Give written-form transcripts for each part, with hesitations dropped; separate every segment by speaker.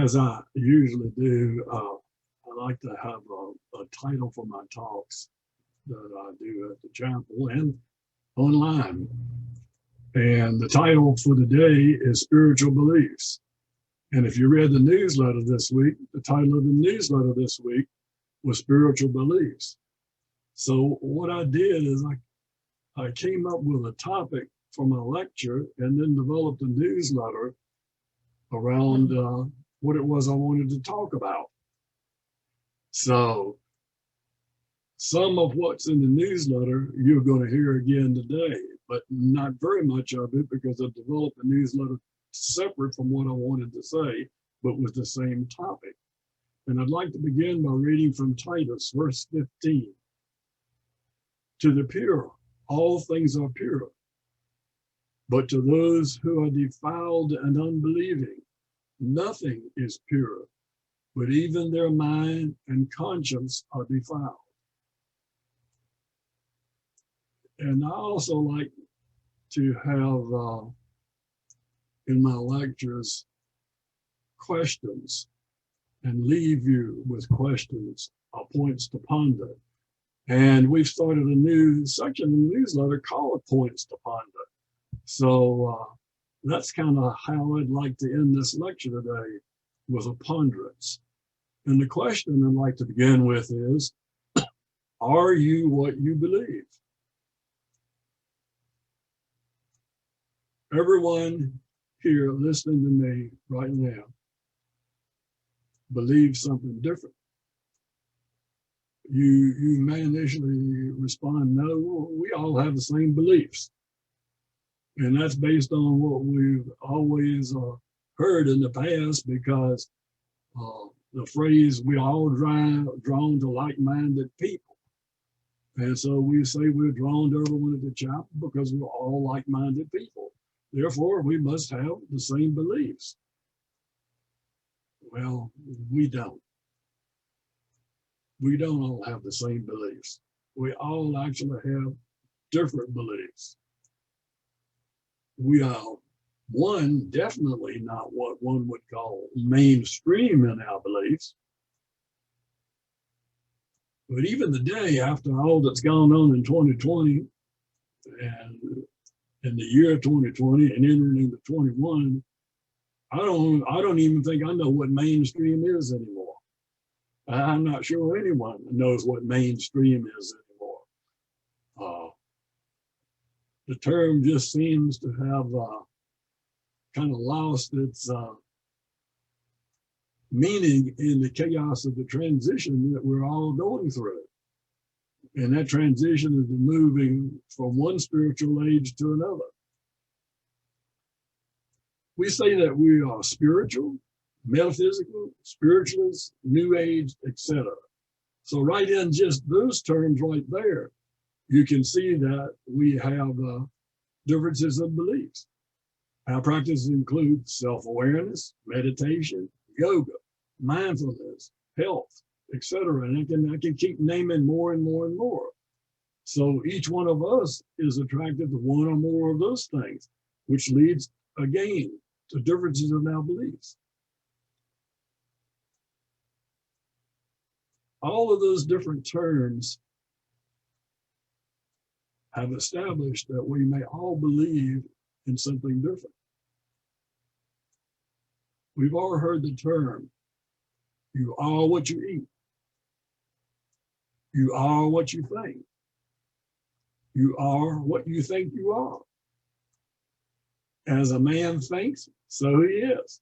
Speaker 1: As I usually do, I like to have a title for my talks that I do at the chapel and online. And the title for the day is Spiritual Beliefs. And if you read the newsletter this week, the title of the newsletter this week was Spiritual Beliefs. So what I did is I came up with a topic for my lecture and then developed a newsletter around what it was I wanted to talk about. So some of what's in the newsletter you're going to hear again today, but not very much of it because I developed a newsletter separate from what I wanted to say, but with the same topic. And I'd like to begin by reading from Titus, verse 15. To the pure, all things are pure. But to those who are defiled and unbelieving, nothing is pure, but even their mind and conscience are defiled. And I also like to have in my lectures questions and leave you with questions or points to ponder. And we've started a new section in the newsletter called Points to Ponder. So that's kind of how I'd like to end this lecture today, with a ponderance. And the question I'd like to begin with is, are you what you believe? Everyone here listening to me right now believes something different. You may initially respond, no, we all have the same beliefs. And that's based on what we've always heard in the past, because the phrase, we all drawn to like-minded people. And so we say we're drawn to everyone at the chapel because we're all like-minded people. Therefore, we must have the same beliefs. Well, we don't. We don't all have the same beliefs. We all actually have different beliefs. We are definitely not what one would call mainstream in our beliefs. But even today, after all that's gone on in 2020 and in the year 2020 and entering into 21, I don't even think I know what mainstream is anymore. I'm not sure anyone knows what mainstream is anymore. The term just seems to have kind of lost its meaning in the chaos of the transition that we're all going through. And that transition is moving from one spiritual age to another. We say that we are spiritual, metaphysical, spiritualist, new age, etc. So right in just those terms right there, you can see that we have differences of beliefs. Our practices include self-awareness, meditation, yoga, mindfulness, health, etc. And I can keep naming more and more and more. So each one of us is attracted to one or more of those things, which leads again to differences in our beliefs. All of those different terms have established that we may all believe in something different. We've all heard the term, you are what you eat. You are what you think. You are what you think you are. As a man thinks, so he is.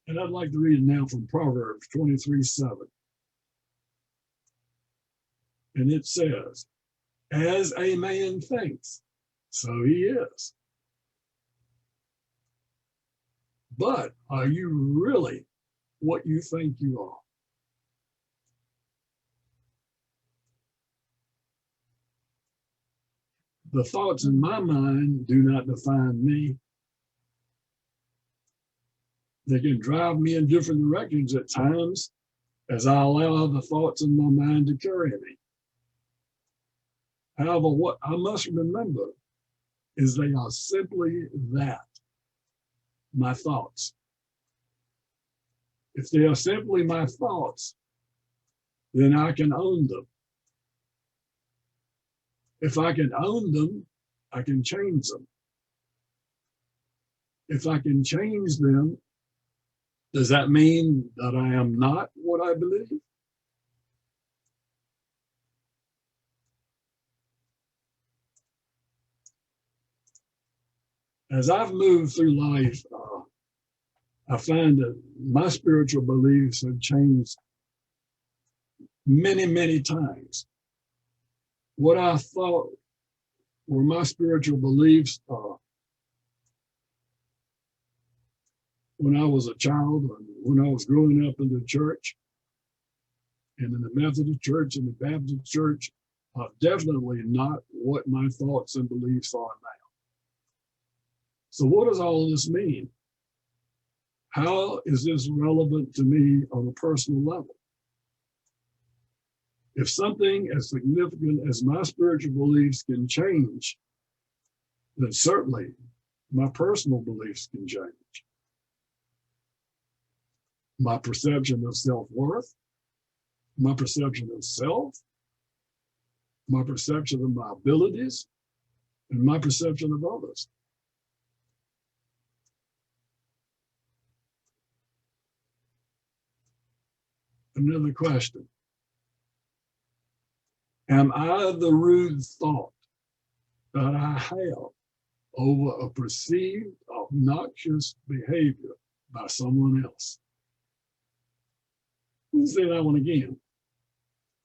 Speaker 1: And I'd like to read it now from Proverbs 23:7. And it says, as a man thinks, so he is. But are you really what you think you are? The thoughts in my mind do not define me. They can drive me in different directions at times as I allow the thoughts in my mind to carry me. However, what I must remember is they are simply that, my thoughts. If they are simply my thoughts, then I can own them. If I can own them, I can change them. If I can change them, does that mean that I am not what I believe? As I've moved through life, I find that my spiritual beliefs have changed many, many times. What I thought were my spiritual beliefs when I was a child, when I was growing up in the church, and in the Methodist church and the Baptist church, are definitely not what my thoughts and beliefs are now. So what does all of this mean? How is this relevant to me on a personal level? If something as significant as my spiritual beliefs can change, then certainly my personal beliefs can change. My perception of self-worth, my perception of self, my perception of my abilities, and my perception of others. Another question. Am I the rude thought that I have over a perceived obnoxious behavior by someone else? Let me say that one again.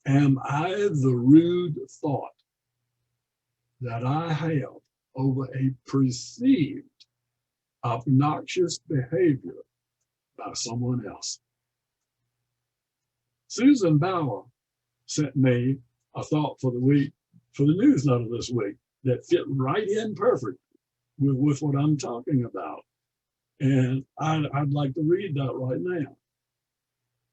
Speaker 1: Am I the rude thought that I have over a perceived obnoxious behavior by someone else? Susan Bauer sent me a thought for the week, for the newsletter this week, that fit right in perfect with what I'm talking about. And I'd like to read that right now.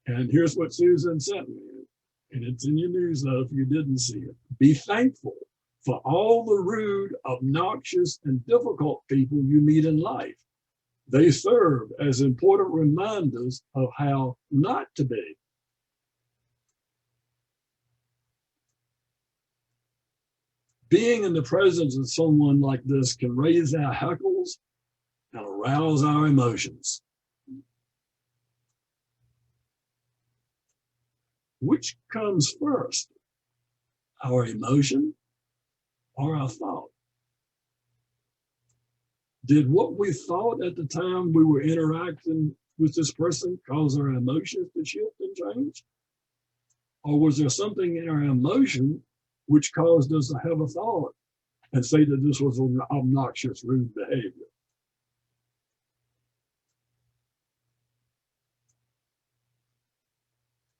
Speaker 1: And here's what Susan sent me. And it's in your newsletter if you didn't see it. Be thankful for all the rude, obnoxious, and difficult people you meet in life. They serve as important reminders of how not to be. Being in the presence of someone like this can raise our hackles and arouse our emotions. Which comes first, our emotion or our thought? Did what we thought at the time we were interacting with this person cause our emotions to shift and change? Or was there something in our emotion which caused us to have a thought and say that this was an obnoxious, rude behavior?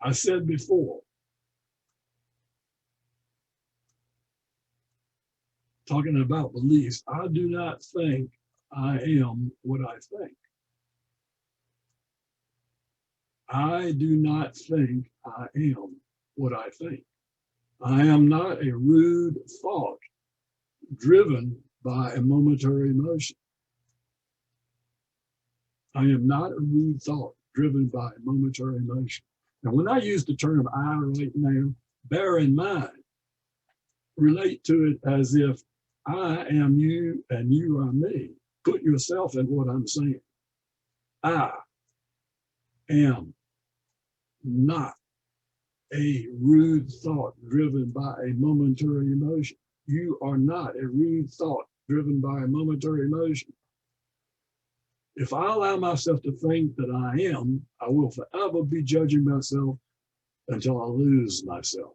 Speaker 1: I said before, talking about beliefs, I do not think I am what I think. I do not think I am what I think. I am not a rude thought driven by a momentary emotion. I am not a rude thought driven by a momentary emotion. And when I use the term I right now, bear in mind, relate to it as if I am you and you are me. Put yourself in what I'm saying. I am not a rude thought driven by a momentary emotion. You are not a rude thought driven by a momentary emotion. If I allow myself to think that I am, I will forever be judging myself until I lose myself.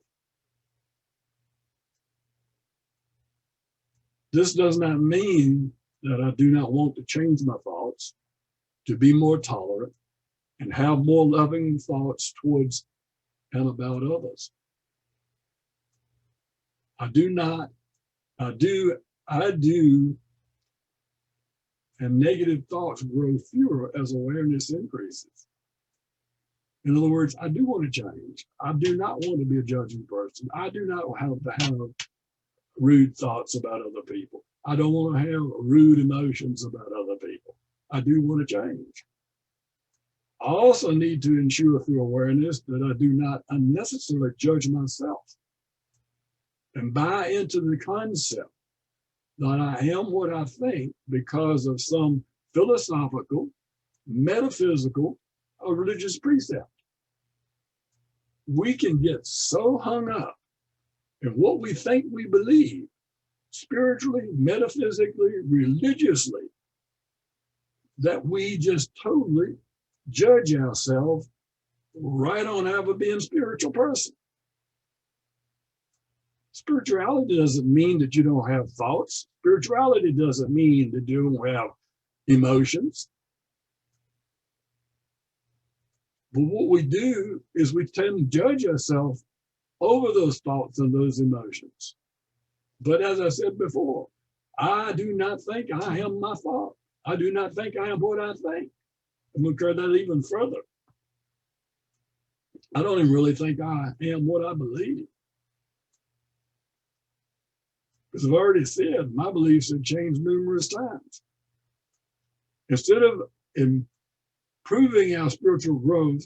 Speaker 1: This does not mean that I do not want to change my thoughts, to be more tolerant, and have more loving thoughts towards and about others. I do, and negative thoughts grow fewer as awareness increases. In other words, I do want to change. I do not want to be a judging person. I do not have to have rude thoughts about other people. I don't want to have rude emotions about other people. I do want to change. I also need to ensure through awareness that I do not unnecessarily judge myself and buy into the concept that I am what I think because of some philosophical, metaphysical, or religious precept. We can get so hung up in what we think we believe, spiritually, metaphysically, religiously, that we just totally judge ourselves right on ever being a spiritual person. Spirituality doesn't mean that you don't have thoughts. Spirituality doesn't mean that you don't have emotions. But what we do is we tend to judge ourselves over those thoughts and those emotions. But as I said before, I do not think I am my thought. I do not think I am what I think. I'm going to carry that even further. I don't even really think I am what I believe. Because I've already said, my beliefs have changed numerous times. Instead of improving our spiritual growth,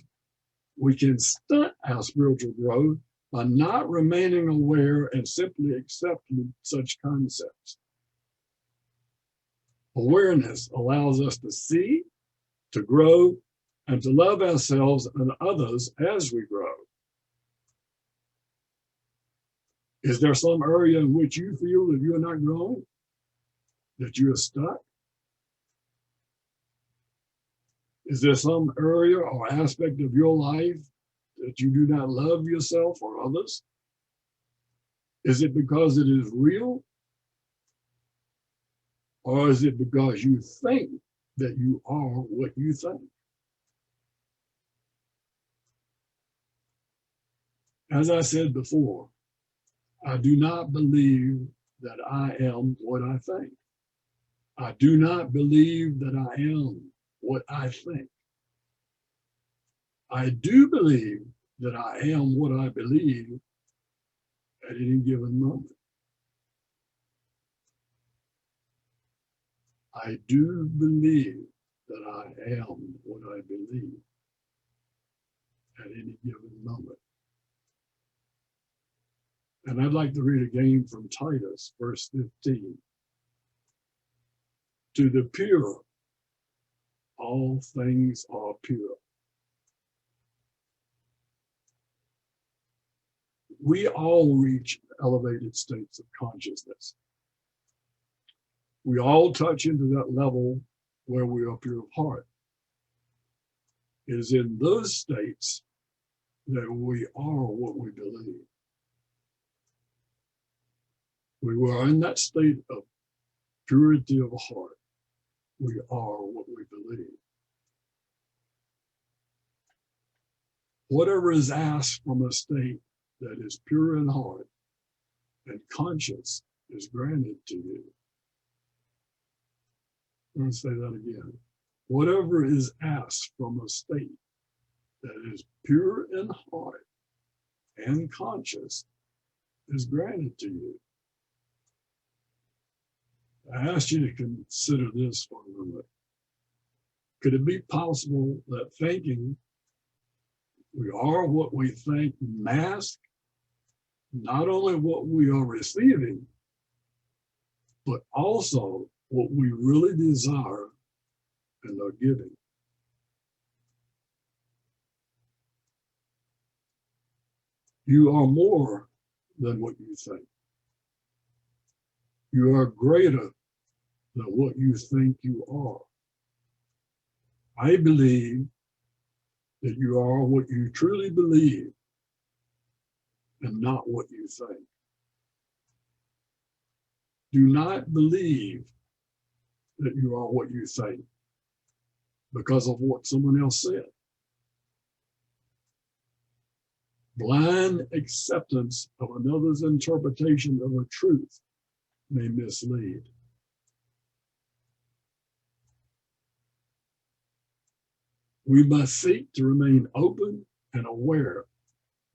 Speaker 1: we can stunt our spiritual growth by not remaining aware and simply accepting such concepts. Awareness allows us to see, to grow, and to love ourselves and others as we grow. Is there some area in which you feel that you're not growing, that you're stuck? Is there some area or aspect of your life that you do not love yourself or others? Is it because it is real? Or is it because you think that you are what you think? As I said before, I do not believe that I am what I think. I do not believe that I am what I think. I do believe that I am what I believe at any given moment. I do believe that I am what I believe at any given moment. And I'd like to read again from Titus, verse 15. To the pure, all things are pure. We all reach elevated states of consciousness. We all touch into that level where we are pure of heart. It is in those states that we are what we believe. We were in that state of purity of heart. We are what we believe. Whatever is asked from a state that is pure in heart and conscious is granted to you. I'm going to say that again. Whatever is asked from a state that is pure in heart and conscious is granted to you. I ask you to consider this for a moment. Could it be possible that thinking we are what we think masks not only what we are receiving, but also what we really desire and are giving? You are more than what you think. You are greater than what you think you are. I believe that you are what you truly believe and not what you think. Do not believe that you are what you think because of what someone else said. Blind acceptance of another's interpretation of a truth may mislead. We must seek to remain open and aware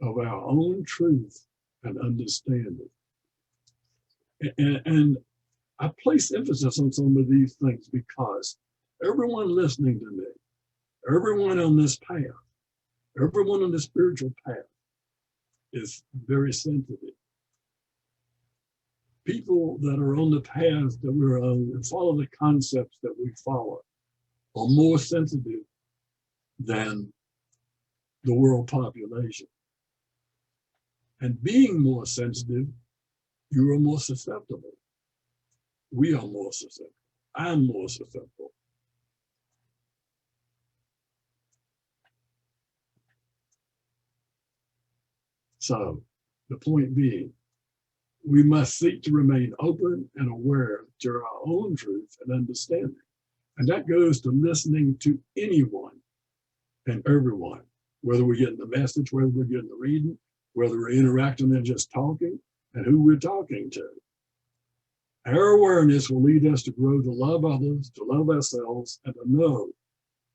Speaker 1: of our own truth and understanding. And I place emphasis on some of these things because everyone listening to me, Everyone on this path, everyone on the spiritual path is very sensitive. People that are on the path that we're on and follow the concepts that we follow are more sensitive than the world population. And being more sensitive, you are more susceptible. We are more susceptible. I'm more susceptible. So the point being, we must seek to remain open and aware to our own truth and understanding. And that goes to listening to anyone and everyone, whether we're getting the message, whether we're getting the reading, whether we're interacting and just talking, and who we're talking to. Our awareness will lead us to grow to love others, to love ourselves, and to know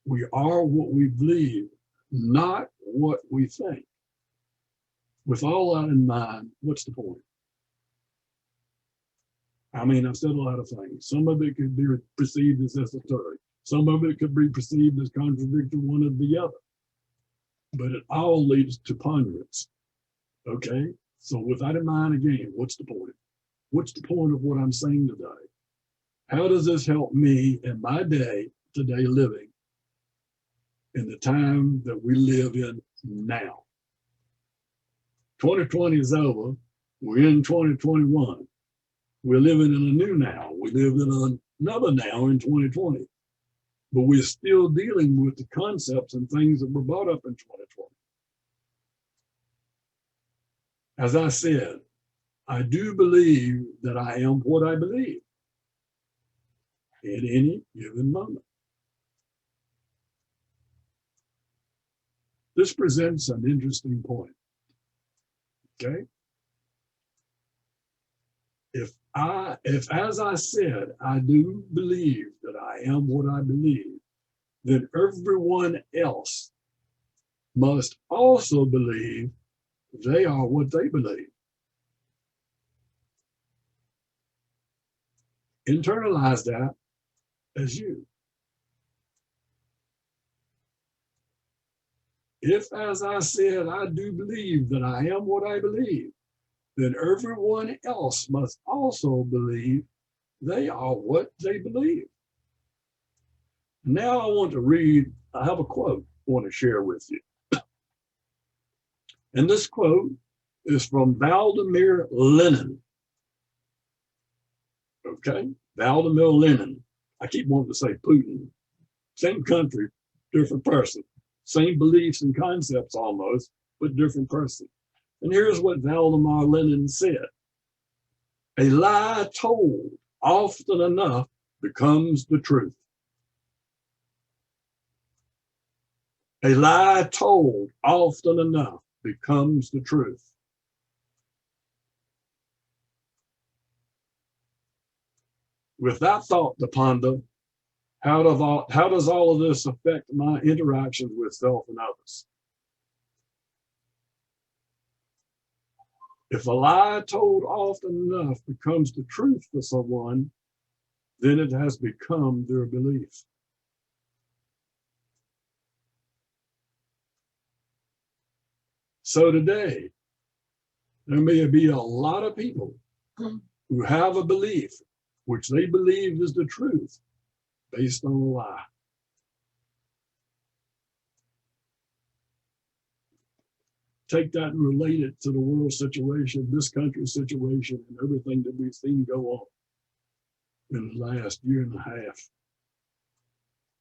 Speaker 1: we are what we believe, not what we think. With all that in mind, what's the point? I mean, I've said a lot of things. Some of it could be perceived as esoteric. Some of it could be perceived as contradictory one of the other. But it all leads to ponderance. Okay? So with that in mind, again, what's the point? What's the point of what I'm saying today? How does this help me in my day, today living, in the time that we live in now? 2020 is over. We're in 2021. We're living in a new now. We live in another now in 2020. But we're still dealing with the concepts and things that were brought up in 2020. As I said, I do believe that I am what I believe at any given moment. This presents an interesting point. Okay? If as I said, I do believe that I am what I believe, then everyone else must also believe they are what they believe. Internalize that as you. If, as I said, I do believe that I am what I believe, then everyone else must also believe they are what they believe. Now I want to read, I have a quote I want to share with you. And this quote is from Vladimir Lenin. Okay, Vladimir Lenin. I keep wanting to say Putin. Same country, different person. Same beliefs and concepts almost, but different person. And here's what Vladimir Lenin said. A lie told often enough becomes the truth. A lie told often enough becomes the truth. With that thought to ponder, how does all of this affect my interactions with self and others? If a lie told often enough becomes the truth for someone, then it has become their belief. So today, there may be a lot of people who have a belief, which they believe is the truth, based on a lie. Take that and relate it to the world situation, this country's situation, and everything that we've seen go on in the last year and a half,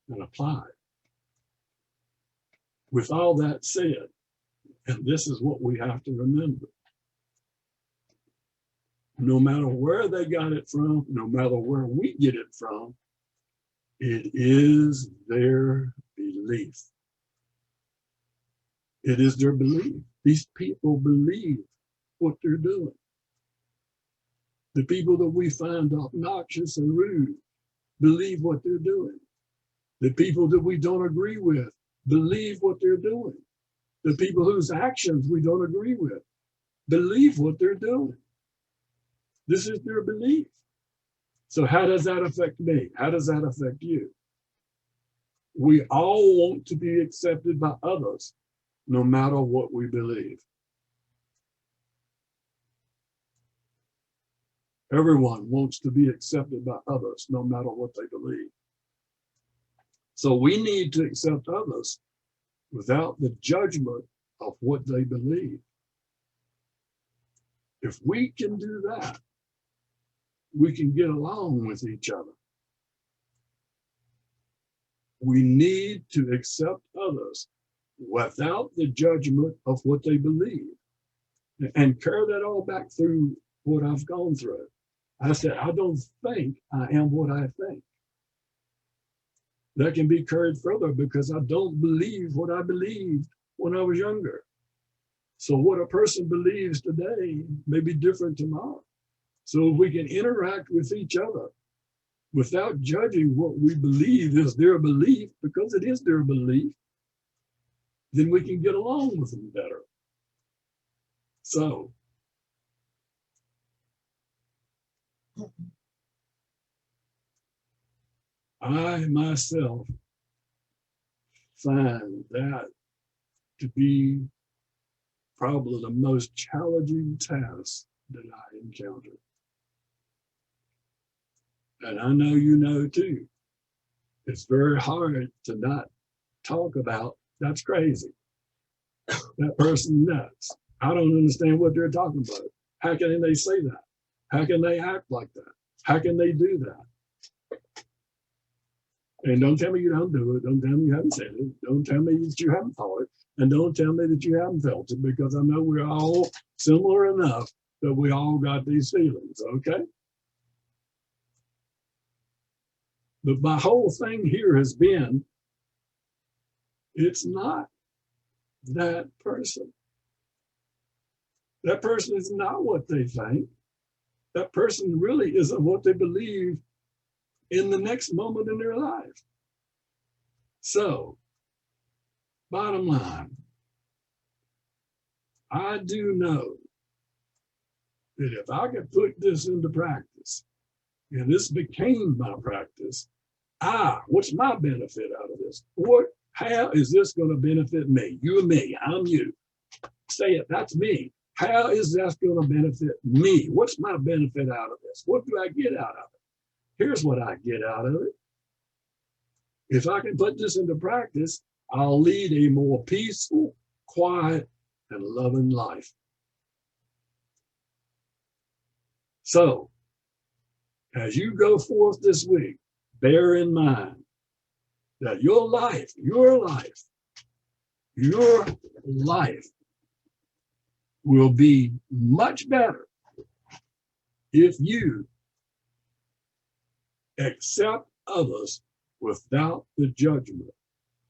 Speaker 1: and apply it. With all that said, and this is what we have to remember, no matter where they got it from, no matter where we get it from, it is their belief. It is their belief. These people believe what they're doing. The people that we find obnoxious and rude believe what they're doing. The people that we don't agree with believe what they're doing. The people whose actions we don't agree with believe what they're doing. This is their belief. So how does that affect me? How does that affect you? We all want to be accepted by others, no matter what we believe. Everyone wants to be accepted by others, no matter what they believe. So we need to accept others without the judgment of what they believe. If we can do that, we can get along with each other. We need to accept others without the judgment of what they believe. And carry that all back through what I've gone through. I said, I don't think I am what I think. That can be carried further because I don't believe what I believed when I was younger. So what a person believes today may be different tomorrow. So if we can interact with each other without judging what we believe is their belief, because it is their belief, then we can get along with them better. So, I myself find that to be probably the most challenging task that I encounter. And I know you know too. It's very hard to not talk about, that's crazy. That person nuts. I don't understand what they're talking about. How can they say that? How can they act like that? How can they do that? And don't tell me you don't do it. Don't tell me you haven't said it. Don't tell me that you haven't thought it. And don't tell me that you haven't felt it, because I know we're all similar enough that we all got these feelings, okay? But my whole thing here has been, it's not that person. That person is not what they think. That person really isn't what they believe in the next moment in their life. So, bottom line, I do know that if I could put this into practice, and this became my practice, what's my benefit out of this? How is this going to benefit me? You and me, I'm you. Say it, that's me. How is that going to benefit me? What's my benefit out of this? What do I get out of it? Here's what I get out of it. If I can put this into practice, I'll lead a more peaceful, quiet, and loving life. So, as you go forth this week, bear in mind that your life will be much better if you accept others without the judgment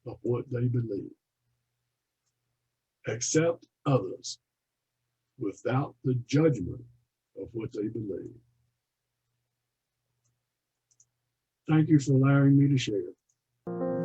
Speaker 1: of what they believe. Accept others without the judgment of what they believe. Thank you for allowing me to share.